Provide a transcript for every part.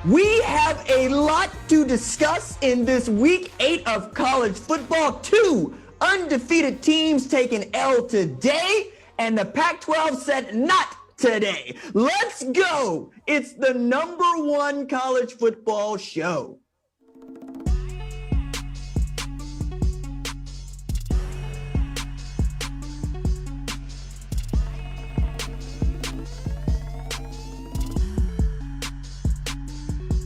We have a lot to discuss in this week 8 of college football. 2 undefeated teams taking L today, and the Pac-12 said not today. Let's go. It's the #1 college football show.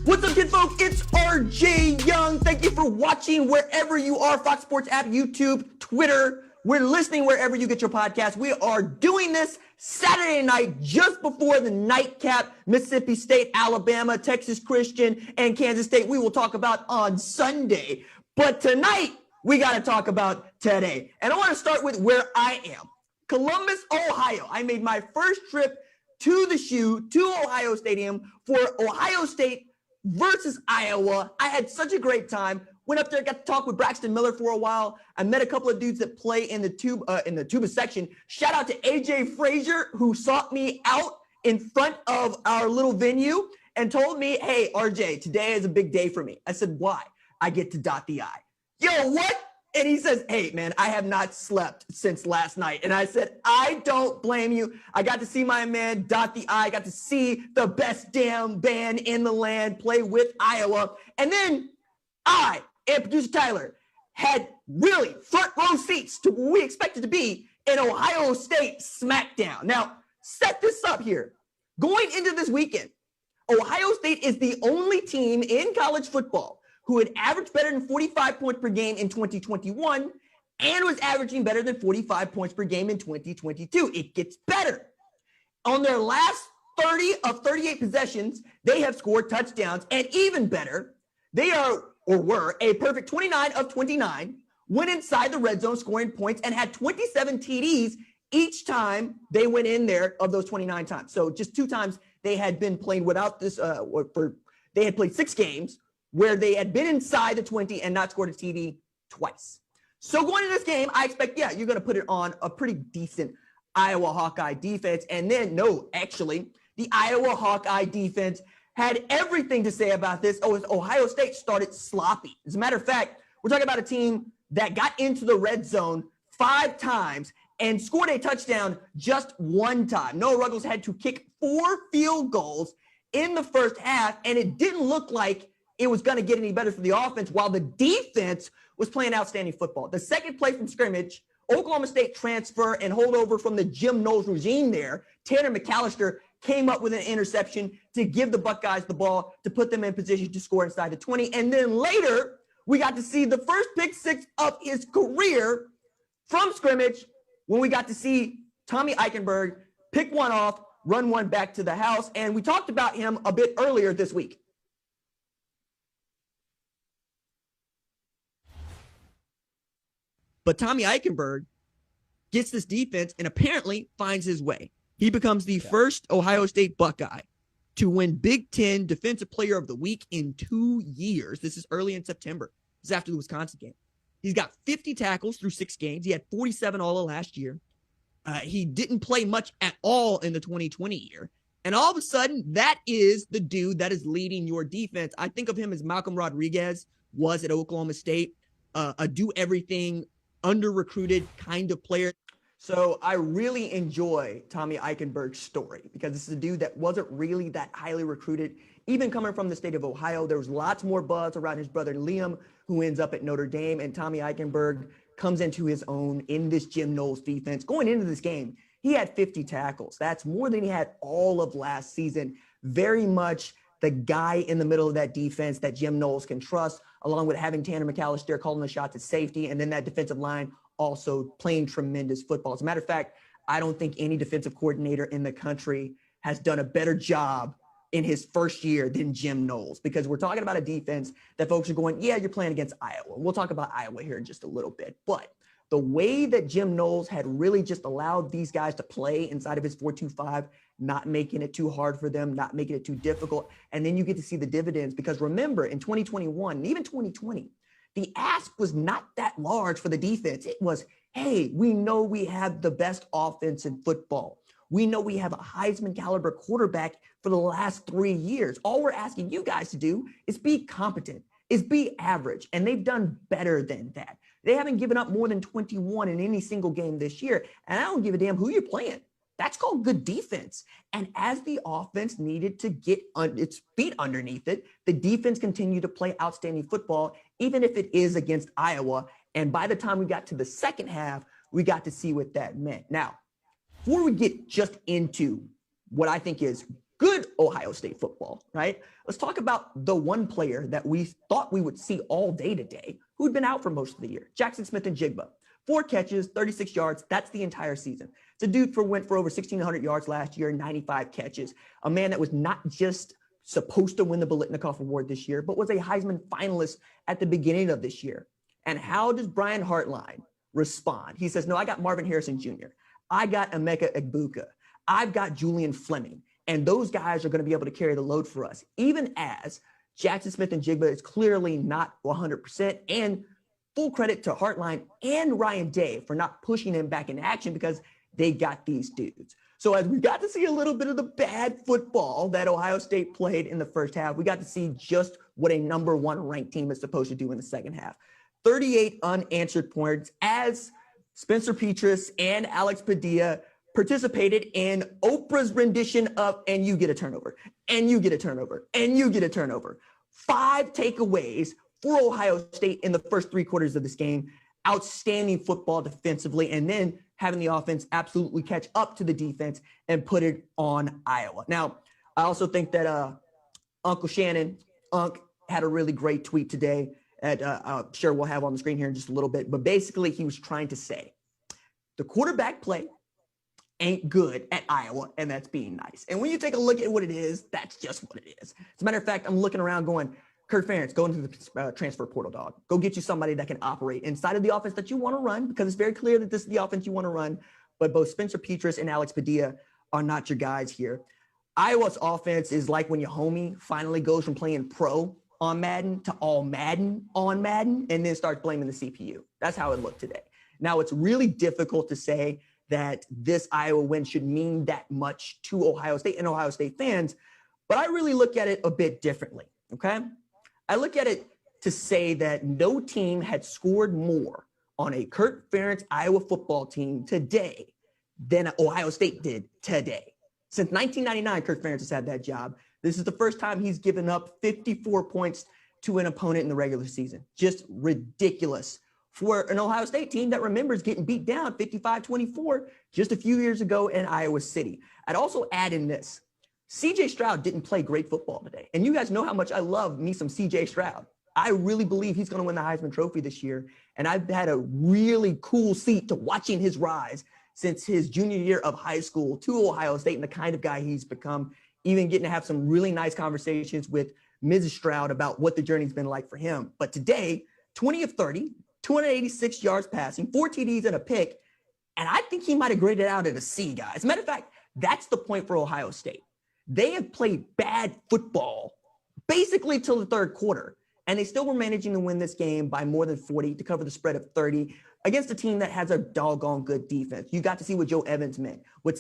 What's up, kid folk? It's RJ Young. Thank you for watching wherever you are. Fox Sports app, YouTube, Twitter. We're listening wherever you get your podcast. We are doing this Saturday night just before the nightcap. Mississippi State, Alabama, Texas Christian, and Kansas State we will talk about on Sunday. But tonight, we got to talk about today. And I want to start with where I am. Columbus, Ohio. I made my first trip to the shoe, to Ohio Stadium for Ohio State versus Iowa. I had such a great time. Went up there, got to talk with Braxton Miller for a while. I met a couple of dudes that play in the tuba section. Shout out to AJ Frazier, who sought me out in front of our little venue and told me, "Hey, RJ, today is a big day for me." I said, "Why?" "I get to dot the I." Yo, what? And he says, "Hey, man, I have not slept since last night." And I said, "I don't blame you. I got to see my man dot the I. Got to see the best damn band in the land play with Iowa." And then I and producer Tyler had really front row seats to what we expected to be an Ohio State smackdown. Now, set this up here. Going into this weekend, Ohio State is the only team in college football who had averaged better than 45 points per game in 2021 and was averaging better than 45 points per game in 2022. It gets better. On their last 30 of 38 possessions, they have scored touchdowns, and even better, they were a perfect 29 of 29, went inside the red zone scoring points, and had 27 TDs each time they went in there of those 29 times. So just 2 times they had been playing without this, they had played 6 games where they had been inside the 20 and not scored a TD twice. So going into this game, I expect, you're going to put it on a pretty decent Iowa Hawkeye defense. And then, no, actually, the Iowa Hawkeye defense had everything to say about this. Ohio State started sloppy. As a matter of fact, we're talking about a team that got into the red zone 5 times and scored a touchdown just 1 time. Noah Ruggles had to kick 4 field goals in the first half, and it didn't look like it was going to get any better for the offense while the defense was playing outstanding football. The second play from scrimmage, Oklahoma State transfer and holdover from the Jim Knowles regime there, Tanner McAllister came up with an interception to give the Buckeyes the ball to put them in position to score inside the 20. And then later, we got to see the first pick 6 of his career from scrimmage when we got to see Tommy Eichenberg pick one off, run one back to the house. And we talked about him a bit earlier this week. But Tommy Eichenberg gets this defense and apparently finds his way. He becomes the first Ohio State Buckeye to win Big Ten Defensive Player of the Week in 2 years. This is early in September. This is after the Wisconsin game. He's got 50 tackles through 6 games. He had 47 all of last year. He didn't play much at all in the 2020 year. And all of a sudden, that is the dude that is leading your defense. I think of him as Malcolm Rodriguez was at Oklahoma State, a do-everything, under-recruited kind of player. So I really enjoy Tommy Eichenberg's story because this is a dude that wasn't really that highly recruited. Even coming from the state of Ohio, there was lots more buzz around his brother Liam, who ends up at Notre Dame, and Tommy Eichenberg comes into his own in this Jim Knowles defense. Going into this game, he had 50 tackles. That's more than he had all of last season. Very much the guy in the middle of that defense that Jim Knowles can trust, along with having Tanner McAllister calling the shots at safety, and then that defensive line also playing tremendous football. As a matter of fact, I don't think any defensive coordinator in the country has done a better job in his first year than Jim Knowles, because we're talking about a defense that folks are going, you're playing against Iowa. We'll talk about Iowa here in just a little bit. But the way that Jim Knowles had really just allowed these guys to play inside of his 4-2-5, not making it too hard for them, not making it too difficult. And then you get to see the dividends, because remember, in 2021 and even 2020, the ask was not that large for the defense. It was, hey, we know we have the best offense in football. We know we have a Heisman caliber quarterback for the last 3 years. All we're asking you guys to do is be competent, is be average. And they've done better than that. They haven't given up more than 21 in any single game this year. And I don't give a damn who you're playing. That's called good defense. And as the offense needed to get its feet underneath it, the defense continued to play outstanding football, even if it is against Iowa. And by the time we got to the second half, we got to see what that meant. Now, before we get just into what I think is good Ohio State football, right? Let's talk about the one player that we thought we would see all day today, who'd been out for most of the year, Jackson Smith-Njigba. 4 catches, 36 yards. That's the entire season. It's a dude went for over 1,600 yards last year, 95 catches. A man that was not just supposed to win the Biletnikoff Award this year, but was a Heisman finalist at the beginning of this year. And how does Brian Hartline respond? He says, no, I got Marvin Harrison Jr. I got Emeka Egbuka. I've got Julian Fleming. And those guys are going to be able to carry the load for us, even as Jackson Smith-Njigba is clearly not 100%. And full credit to Hartline and Ryan Day for not pushing him back in action because they got these dudes. So as we got to see a little bit of the bad football that Ohio State played in the first half, we got to see just what a number 1 ranked team is supposed to do in the second half. 38 unanswered points as Spencer Petras and Alex Padilla participated in Oprah's rendition of, and you get a turnover, and you get a turnover, and you get a turnover. 5 takeaways for Ohio State in the first 3 quarters of this game. Outstanding football defensively, and then having the offense absolutely catch up to the defense and put it on Iowa. Now, I also think that Uncle Shannon, had a really great tweet today that I'm sure we'll have on the screen here in just a little bit. But basically, he was trying to say the quarterback play ain't good at Iowa, and that's being nice. And when you take a look at what it is, that's just what it is. As a matter of fact, I'm looking around going, Kirk Ferentz, go into the transfer portal, dog. Go get you somebody that can operate inside of the offense that you want to run, because it's very clear that this is the offense you want to run. But both Spencer Petras and Alex Padilla are not your guys here. Iowa's offense is like when your homie finally goes from playing pro on Madden to all Madden on Madden and then starts blaming the CPU. That's how it looked today. Now, it's really difficult to say that this Iowa win should mean that much to Ohio State and Ohio State fans, but I really look at it a bit differently, okay? I look at it to say that no team had scored more on a Kirk Ferentz Iowa football team today than Ohio State did today. Since 1999, Kirk Ferentz has had that job. This is the first time he's given up 54 points to an opponent in the regular season. Just ridiculous for an Ohio State team that remembers getting beat down 55-24 just a few years ago in Iowa City. I'd also add in this. C.J. Stroud didn't play great football today. And you guys know how much I love me some C.J. Stroud. I really believe he's going to win the Heisman Trophy this year. And I've had a really cool seat to watching his rise since his junior year of high school to Ohio State and the kind of guy he's become, even getting to have some really nice conversations with Mrs. Stroud about what the journey's been like for him. But today, 20 of 30, 286 yards passing, 4 TDs and a pick. And I think he might have graded out at a C, guys. As a matter of fact, that's the point for Ohio State. They have played bad football basically till the third quarter, and they still were managing to win this game by more than 40 to cover the spread of 30 against a team that has a doggone good defense. You got to see what Joe Evans meant, what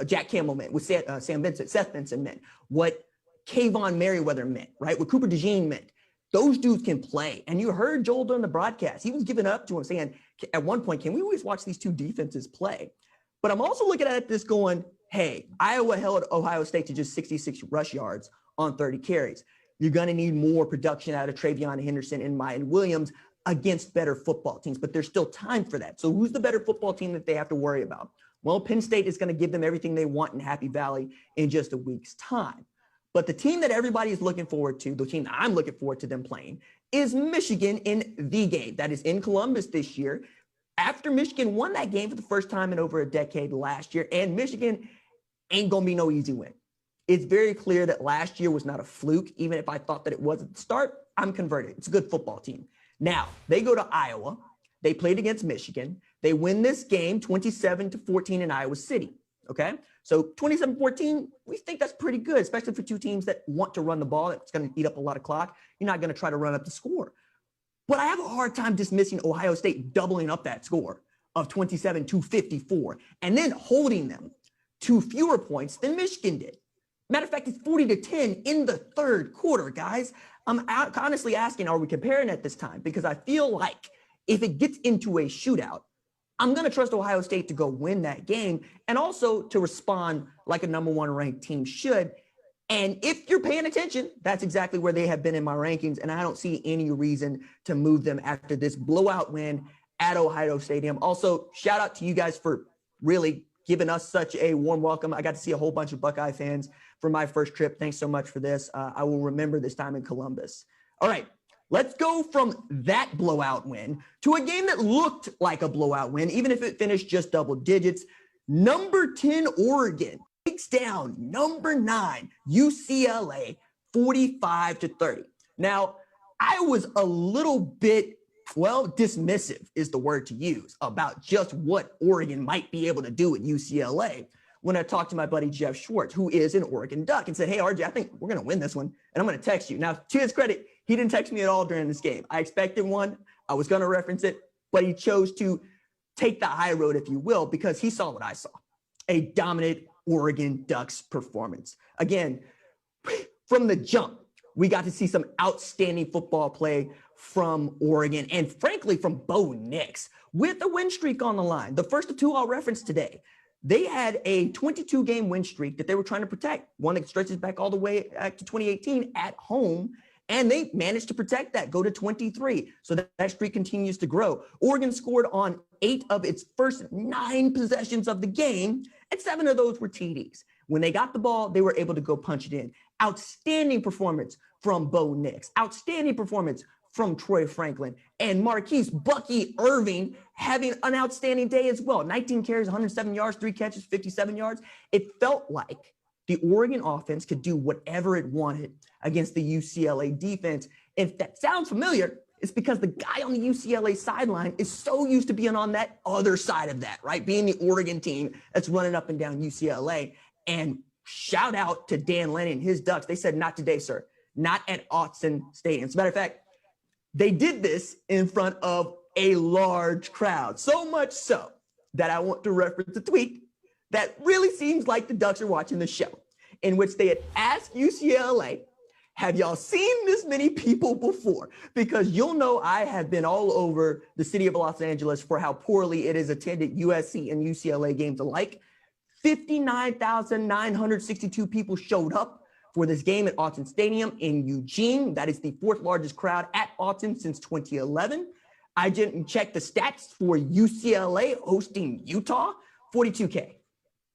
Jack Campbell meant, what Seth Benson meant, what Kayvon Merriweather meant, right? What Cooper DeJean meant. Those dudes can play. And you heard Joel during the broadcast. He was giving up to him saying, at one point, can we always watch these two defenses play? But I'm also looking at this going, hey, Iowa held Ohio State to just 66 rush yards on 30 carries. You're going to need more production out of Travion Henderson and Mayan Williams against better football teams, but there's still time for that. So who's the better football team that they have to worry about? Well, Penn State is going to give them everything they want in Happy Valley in just a week's time. But the team that everybody is looking forward to, the team that I'm looking forward to them playing, is Michigan in the game. That is in Columbus this year. After Michigan won that game for the first time in over a decade last year, and Michigan ain't going to be no easy win. It's very clear that last year was not a fluke. Even if I thought that it was at the start, I'm converted. It's a good football team. Now, they go to Iowa. They played against Michigan. They win this game 27-14 in Iowa City, okay? So 27-14, we think that's pretty good, especially for two teams that want to run the ball. It's going to eat up a lot of clock. You're not going to try to run up the score. But I have a hard time dismissing Ohio State doubling up that score of 27-54 and then holding them to fewer points than Michigan did. Matter of fact, it's 40-10 in the third quarter, guys. I'm honestly asking, are we comparing at this time? Because I feel like if it gets into a shootout, I'm going to trust Ohio State to go win that game and also to respond like a number one ranked team should. And if you're paying attention, that's exactly where they have been in my rankings. And I don't see any reason to move them after this blowout win at Ohio Stadium. Also, shout out to you guys for really giving us such a warm welcome. I got to see a whole bunch of Buckeye fans for my first trip. Thanks so much for this. I will remember this time in Columbus. All right, let's go from that blowout win to a game that looked like a blowout win, even if it finished just double digits. Number 10, Oregon takes down number 9, UCLA, 45-30. Now, I was a little bit, dismissive is the word to use about just what Oregon might be able to do at UCLA when I talked to my buddy Jeff Schwartz, who is an Oregon Duck, and said, hey, RJ, I think we're going to win this one, and I'm going to text you. Now, to his credit, he didn't text me at all during this game. I expected one. I was going to reference it, but he chose to take the high road, if you will, because he saw what I saw, a dominant Oregon Ducks performance. Again, from the jump, we got to see some outstanding football play from Oregon and, frankly, from Bo Nix with a win streak on the line. The first of two I'll reference today. They had a 22-game win streak that they were trying to protect, one that stretches back all the way back to 2018 at home, and they managed to protect that, go to 23. So that streak continues to grow. Oregon scored on 8 of its first 9 possessions of the game, and 7 of those were TDs. When they got the ball, they were able to go punch it in. Outstanding performance from Bo Nix. Outstanding performance from Troy Franklin, and Marquise Bucky Irving having an outstanding day as well. 19 carries, 107 yards, 3 catches, 57 yards. It felt like the Oregon offense could do whatever it wanted against the UCLA defense. If that sounds familiar, it's because the guy on the UCLA sideline is so used to being on that other side of that, right? Being the Oregon team that's running up and down UCLA. And shout out to Dan Lennon and his Ducks. They said, not today, sir. Not at Autzen Stadium. As a matter of fact, they did this in front of a large crowd, so much so that I want to reference a tweet that really seems like the Ducks are watching the show, in which they had asked UCLA, have y'all seen this many people before? Because you'll know I have been all over the city of Los Angeles for how poorly it is attended, USC and UCLA games alike. 59,962 people showed up for this game at Autzen Stadium in Eugene. That is the 4th largest crowd at Autzen since 2011. I didn't check the stats for UCLA hosting Utah, 42K.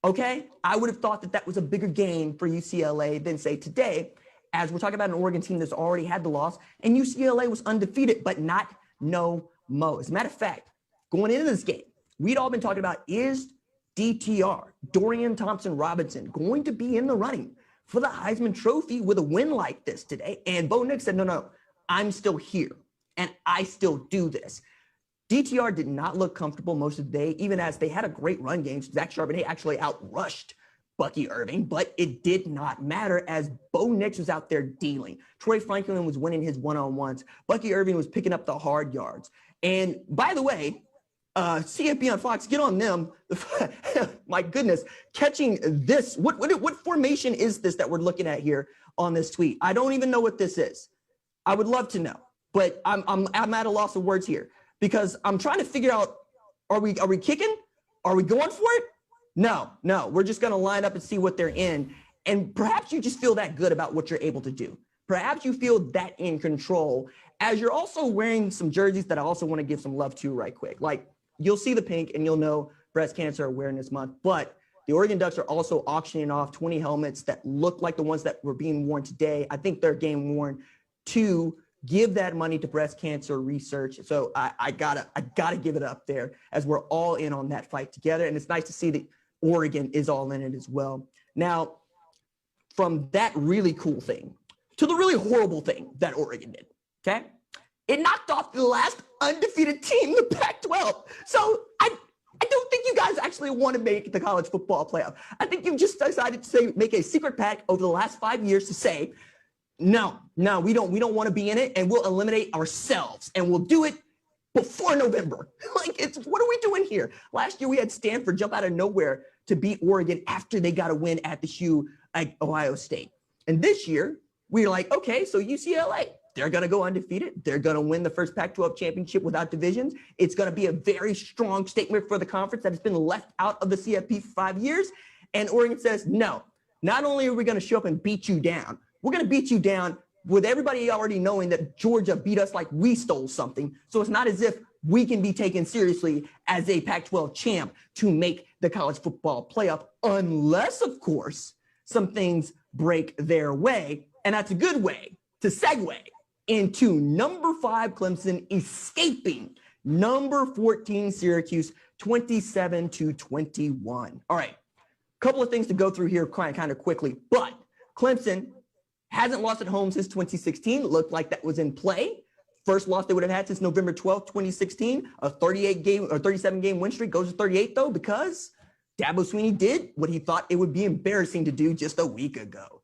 Okay? I would have thought that that was a bigger game for UCLA than, say, today, as we're talking about an Oregon team that's already had the loss, and UCLA was undefeated, but not no mo. As a matter of fact, going into this game, we'd all been talking about, is DTR, Dorian Thompson-Robinson, going to be in the running for the Heisman Trophy with a win like this today? And Bo Nix said, no, I'm still here, and I still do this. DTR did not look comfortable most of the day, even as they had a great run game. Zach Charbonnet actually outrushed Bucky Irving, but it did not matter as Bo Nix was out there dealing. Troy Franklin was winning his one-on-ones. Bucky Irving was picking up the hard yards. And by the way, CFB on Fox, get on them. My goodness, catching this. What formation is this that we're looking at here on this tweet? I don't even know what this is. I would love to know, but I'm at a loss of words here because I'm trying to figure out, are we kicking? Are we going for it? No, we're just going to line up and see what they're in. And perhaps you just feel that good about what you're able to do. Perhaps you feel that in control as you're also wearing some jerseys that I also want to give some love to right quick. Like, you'll see the pink and you'll know Breast Cancer Awareness Month, but the Oregon Ducks are also auctioning off 20 helmets that look like the ones that were being worn today. I think they're game worn to give that money to breast cancer research. So I gotta give it up there as we're all in on that fight together. And it's nice to see that Oregon is all in it as well. Now, from that really cool thing to the really horrible thing that Oregon did, okay? It knocked off the last undefeated team, the Pac-12. So I don't think you guys actually want to make the college football playoff. I think you've just decided to make a secret pact over the last 5 years to say, no, we don't want to be in it, and we'll eliminate ourselves, and we'll do it before November. Like, what are we doing here? Last year we had Stanford jump out of nowhere to beat Oregon after they got a win at the shoe at Ohio State. And this year, we're like, okay, so UCLA, they're going to go undefeated. They're going to win the first Pac-12 championship without divisions. It's going to be a very strong statement for the conference that has been left out of the CFP for 5 years. And Oregon says, no, not only are we going to show up and beat you down, we're going to beat you down with everybody already knowing that Georgia beat us like we stole something. So it's not as if we can be taken seriously as a Pac-12 champ to make the college football playoff, unless, of course, some things break their way. And that's a good way to segue into number 5 Clemson escaping number 14 Syracuse 27-21. All right, couple of things to go through here kind of quickly, but Clemson hasn't lost at home since 2016. It looked like that was in play. First loss they would have had since November 12th, 2016. A 37-game win streak goes to 38, though, because Dabo Swinney did what he thought it would be embarrassing to do just a week ago.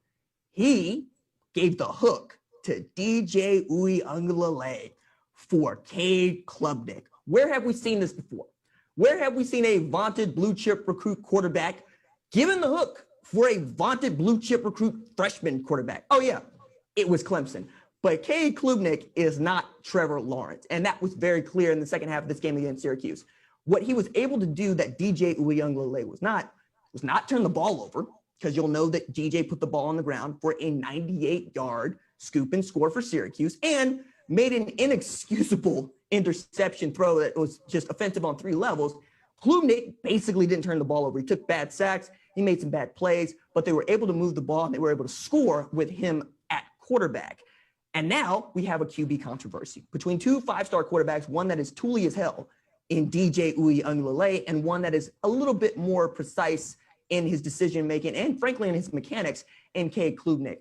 He gave the hook to DJ Uiagalelei for Cade Klubnik. Where have we seen this before? Where have we seen a vaunted blue-chip recruit quarterback given the hook for a vaunted blue-chip recruit freshman quarterback? Oh, yeah, it was Clemson. But Cade Klubnik is not Trevor Lawrence, and that was very clear in the second half of this game against Syracuse. What he was able to do that DJ Uiagalelei was not turn the ball over, because you'll know that DJ put the ball on the ground for a 98-yard scoop and score for Syracuse and made an inexcusable interception throw that was just offensive on 3 levels. Klubnik basically didn't turn the ball over. He took bad sacks. He made some bad plays, but they were able to move the ball and they were able to score with him at quarterback. And now we have a QB controversy between 2 5-star quarterbacks, one that is tooly as hell in DJ Uiagalelei and one that is a little bit more precise in his decision-making and, frankly, in his mechanics in Cade Klubnik.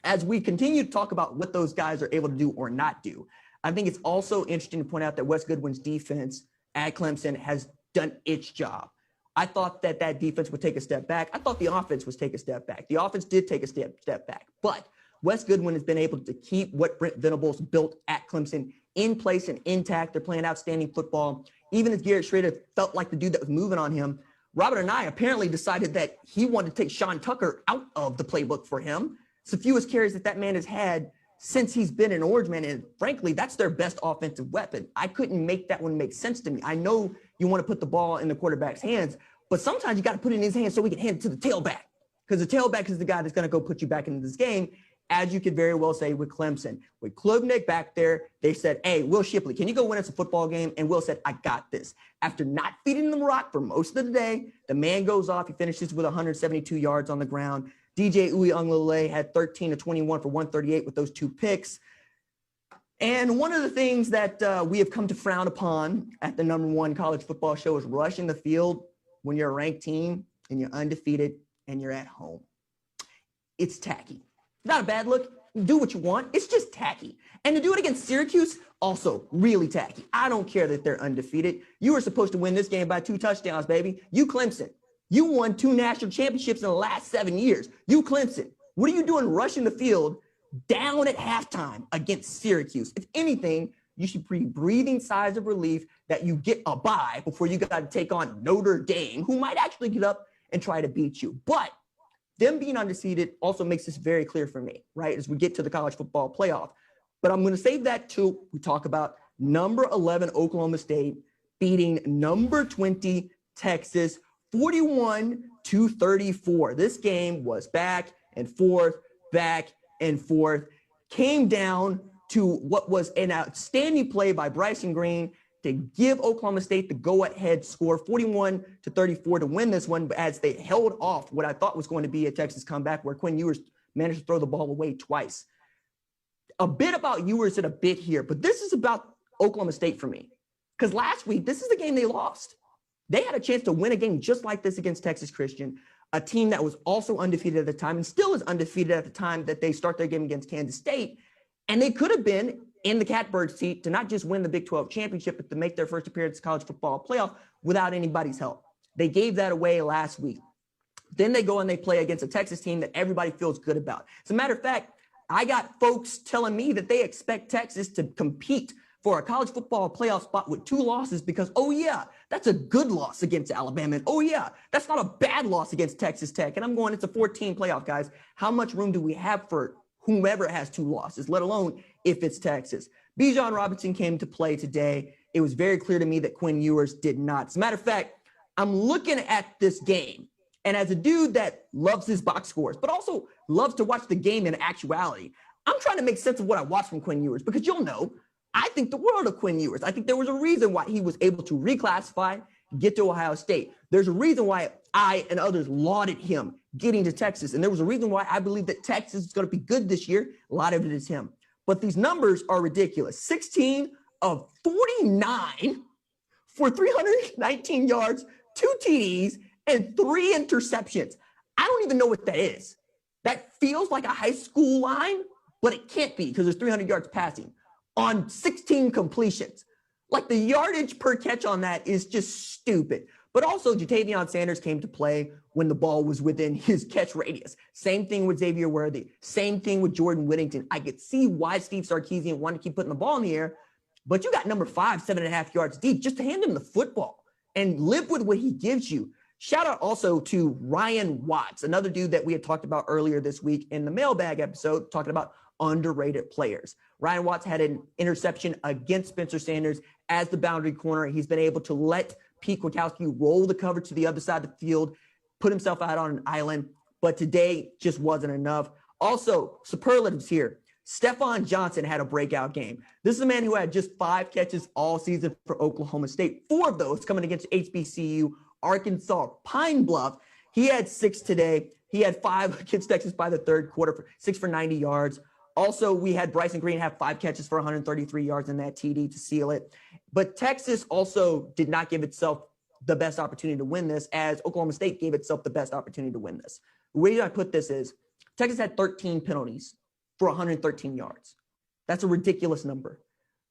As we continue to talk about what those guys are able to do or not do, I think it's also interesting to point out that Wes Goodwin's defense at Clemson has done its job. I thought that defense would take a step back. I thought the offense would take a step back. The offense did take a step back, but Wes Goodwin has been able to keep what Brent Venables built at Clemson in place and intact. They're playing outstanding football. Even as Garrett Schrader felt like the dude that was moving on him, Robert and I apparently decided that he wanted to take Sean Tucker out of the playbook for him. It's the fewest carries that man has had since he's been an Orange Man, and frankly, that's their best offensive weapon. I couldn't make that one make sense to me. I know you want to put the ball in the quarterback's hands, but sometimes you got to put it in his hands so we can hand it to the tailback, because the tailback is the guy that's going to go put you back into this game, as you could very well say with Clemson. With Klubnik back there, they said, hey, Will Shipley, can you go win us a football game? And Will said, I got this. After not feeding them rock for most of the day, the man goes off. He finishes with 172 yards on the ground. DJ Uiagalelei had 13 of 21 for 138 with those 2 picks. And one of the things that we have come to frown upon at the #1 college football show is rushing the field when you're a ranked team and you're undefeated and you're at home. It's tacky. Not a bad look. Do what you want. It's just tacky. And to do it against Syracuse, also really tacky. I don't care that they're undefeated. You were supposed to win this game by 2 touchdowns, baby. You Clemson. You won 2 national championships in the last 7 years. You Clemson. What are you doing rushing the field down at halftime against Syracuse? If anything, you should be breathing sighs of relief that you get a bye before you got to take on Notre Dame, who might actually get up and try to beat you. But them being undefeated also makes this very clear for me, right, as we get to the college football playoff. But I'm going to save that till we talk about number 11 Oklahoma State beating number 20 Texas 41-34. This game was back and forth, came down to what was an outstanding play by Bryson Green to give Oklahoma State the go-ahead score, 41-34, to win this one, as they held off what I thought was going to be a Texas comeback where Quinn Ewers managed to throw the ball away twice. A bit about Ewers and a bit here, but this is about Oklahoma State for me, because last week, this is the game they lost. They had a chance to win a game just like this against Texas Christian, a team that was also undefeated at the time and still is undefeated at the time that they start their game against Kansas State. And they could have been in the catbird seat to not just win the Big 12 championship, but to make their first appearance in college football playoff without anybody's help. They gave that away last week. Then they go and they play against a Texas team that everybody feels good about. As a matter of fact, I got folks telling me that they expect Texas to compete for a college football playoff spot with 2 losses because, oh yeah, that's a good loss against Alabama. And oh yeah, that's not a bad loss against Texas Tech. And I'm going, it's a 14 playoff, guys. How much room do we have for whomever has 2 losses, let alone if it's Texas? Bijan Robinson came to play today. It was very clear to me that Quinn Ewers did not. As a matter of fact, I'm looking at this game, and as a dude that loves his box scores, but also loves to watch the game in actuality, I'm trying to make sense of what I watched from Quinn Ewers, because you'll know, I think the world of Quinn Ewers. I think there was a reason why he was able to reclassify, get to Ohio State. There's a reason why I and others lauded him getting to Texas, and there was a reason why I believe that Texas is going to be good this year. A lot of it is him. But these numbers are ridiculous. 16 of 49 for 319 yards, 2 TDs, and 3 interceptions. I don't even know what that is. That feels like a high school line, but it can't be because there's 300 yards passing on 16 completions. Like, the yardage per catch on that is just stupid. But also, Jatavion Sanders came to play when the ball was within his catch radius. Same thing with Xavier Worthy. Same thing with Jordan Whittington. I could see why Steve Sarkisian wanted to keep putting the ball in the air, but you got number 5, 7.5 yards deep. Just hand him the football and live with what he gives you. Shout out also to Ryan Watts, another dude that we had talked about earlier this week in the mailbag episode, talking about underrated players. Ryan Watts had an interception against Spencer Sanders as the boundary corner. He's been able to let Pete Kwiatkowski roll the cover to the other side of the field, put himself out on an island, but today just wasn't enough. Also, superlatives here. Stephon Johnson had a breakout game. This is a man who had just 5 catches all season for Oklahoma State. 4 of those coming against HBCU, Arkansas, Pine Bluff. He had 6 today. He had 5 against Texas by the third quarter, 6 for 90 yards. Also, we had Bryson Green have 5 catches for 133 yards in that TD to seal it. But Texas also did not give itself the best opportunity to win this, as Oklahoma State gave itself the best opportunity to win this. The way I put this is Texas had 13 penalties for 113 yards. That's a ridiculous number.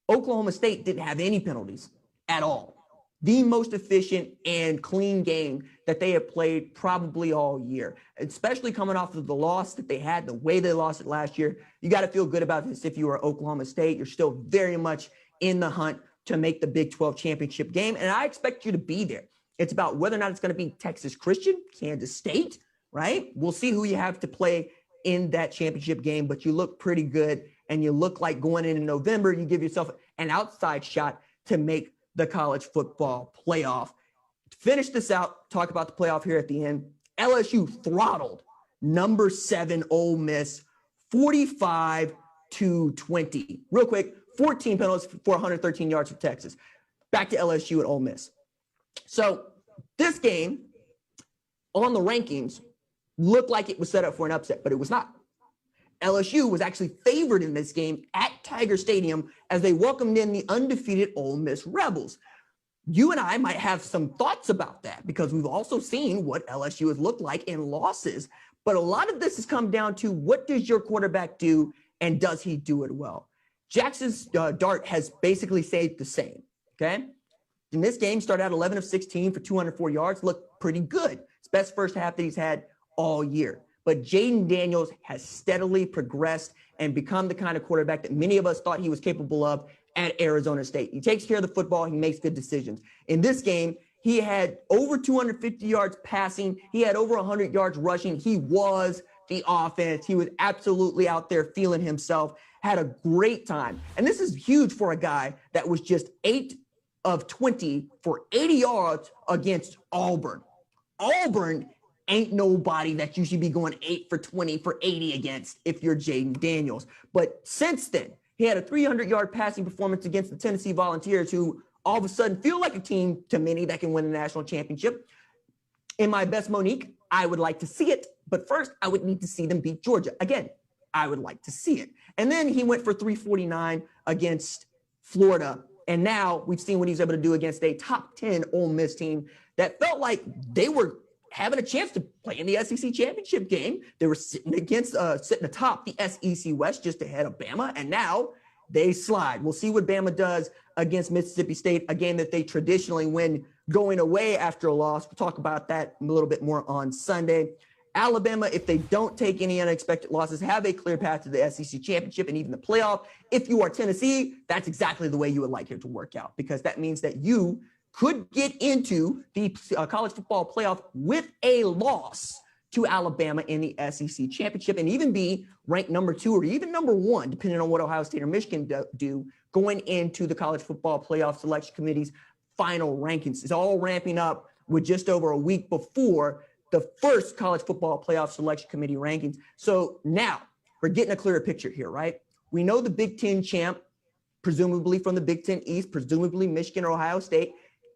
Oklahoma State didn't have any penalties at all. The most efficient and clean game that they have played probably all year, especially coming off of the loss that they had, the way they lost it last year. You got to feel good about this if you are Oklahoma State. You're still very much in the hunt to make the Big 12 championship game, and I expect you to be there. It's about whether or not it's going to be Texas Christian, Kansas State, right? We'll see who you have to play in that championship game, but you look pretty good, and you look like going in November, you give yourself an outside shot to make the college football playoff. To finish this out, talk about the playoff here at the end. LSU throttled number 7 Ole Miss 45-20. Real quick, 14 penalties for 113 yards for Texas. Back to LSU and Ole Miss. So this game on the rankings looked like it was set up for an upset, but it was not. LSU was actually favored in this game at Tiger Stadium as they welcomed in the undefeated Ole Miss Rebels. You and I might have some thoughts about that because we've also seen what LSU has looked like in losses. But a lot of this has come down to, what does your quarterback do, and does he do it well? Jackson's dart has basically stayed the same, okay? In this game, started out 11 of 16 for 204 yards, looked pretty good. It's best first half that he's had all year. But Jaden Daniels has steadily progressed and become the kind of quarterback that many of us thought he was capable of at Arizona State. He takes care of the football. He makes good decisions. In this game, he had over 250 yards passing. He had over 100 yards rushing. He was the offense. He was absolutely out there feeling himself, had a great time. And this is huge for a guy that was just 8 of 20 for 80 yards against Auburn. Auburn ain't nobody that you should be going 8 for 20 for 80 against if you're Jaden Daniels. But since then, he had a 300-yard passing performance against the Tennessee Volunteers, who all of a sudden feel like a team to many that can win the national championship. In my best Monique, I would like to see it. But first, I would need to see them beat Georgia. Again, I would like to see it. And then he went for 349 against Florida. And now we've seen what he's able to do against a top 10 Ole Miss team that felt like they were having a chance to play in the SEC championship game. They were sitting atop the SEC West just ahead of Bama, and now they slide. We'll see what Bama does against Mississippi State, a game that they traditionally win going away after a loss. We'll talk about that a little bit more on Sunday. Alabama, if they don't take any unexpected losses, have a clear path to the SEC championship and even the playoff. If you are Tennessee, that's exactly the way you would like it to work out, because that means that you could get into the college football playoff with a loss to Alabama in the SEC championship and even be ranked number 2 or even number 1, depending on what Ohio State or Michigan do going into the college football playoff selection committee's final rankings. It's all ramping up with just over a week before the first college football playoff selection committee rankings. So now we're getting a clearer picture here, right? We know the Big Ten champ, presumably from the Big Ten East, presumably Michigan or Ohio State,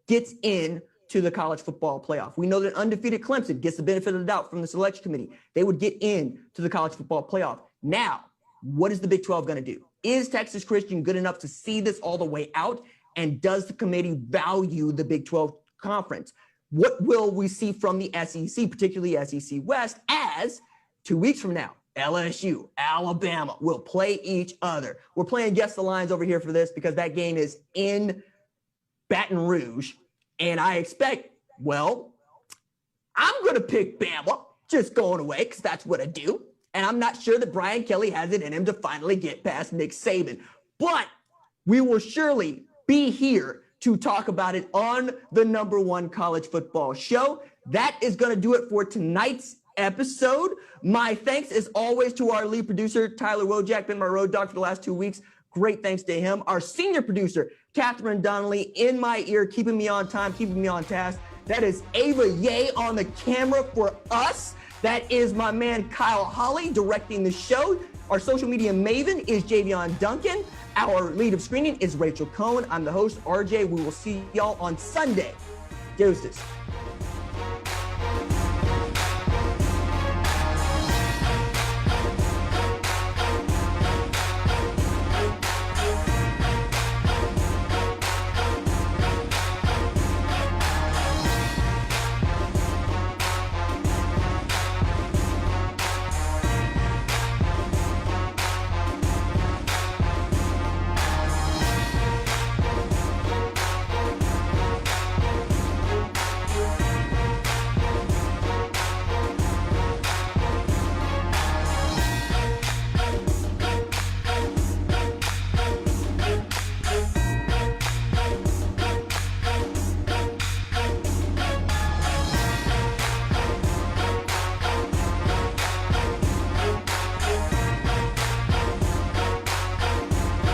gets in to the college football playoff. We know that undefeated Clemson gets the benefit of the doubt from the selection committee. They would get in to the college football playoff. Now, what is the Big 12 going to do? Is Texas Christian good enough to see this all the way out? And does the committee value the Big 12 conference? What will we see from the SEC, particularly SEC West, as 2 weeks from now, LSU, Alabama will play each other? We're playing Guess the Lines over here for this because that game is in Baton Rouge. And I expect, well, I'm going to pick Bama, just going away because that's what I do. And I'm not sure that Brian Kelly has it in him to finally get past Nick Saban. But we will surely be here to talk about it on the #1 college football show. That is going to do it for tonight's episode. My thanks, as always, to our lead producer, Tyler Wojak, been my road dog for the last 2 weeks. Great thanks to him. Our senior producer, Catherine Donnelly, in my ear, keeping me on time, keeping me on task. That is Ava Ye on the camera for us. That is my man, Kyle Holly, directing the show. Our social media maven is Javion Duncan. Our lead of screening is Rachel Cohn. I'm the host, RJ. We will see y'all on Sunday. Deuces.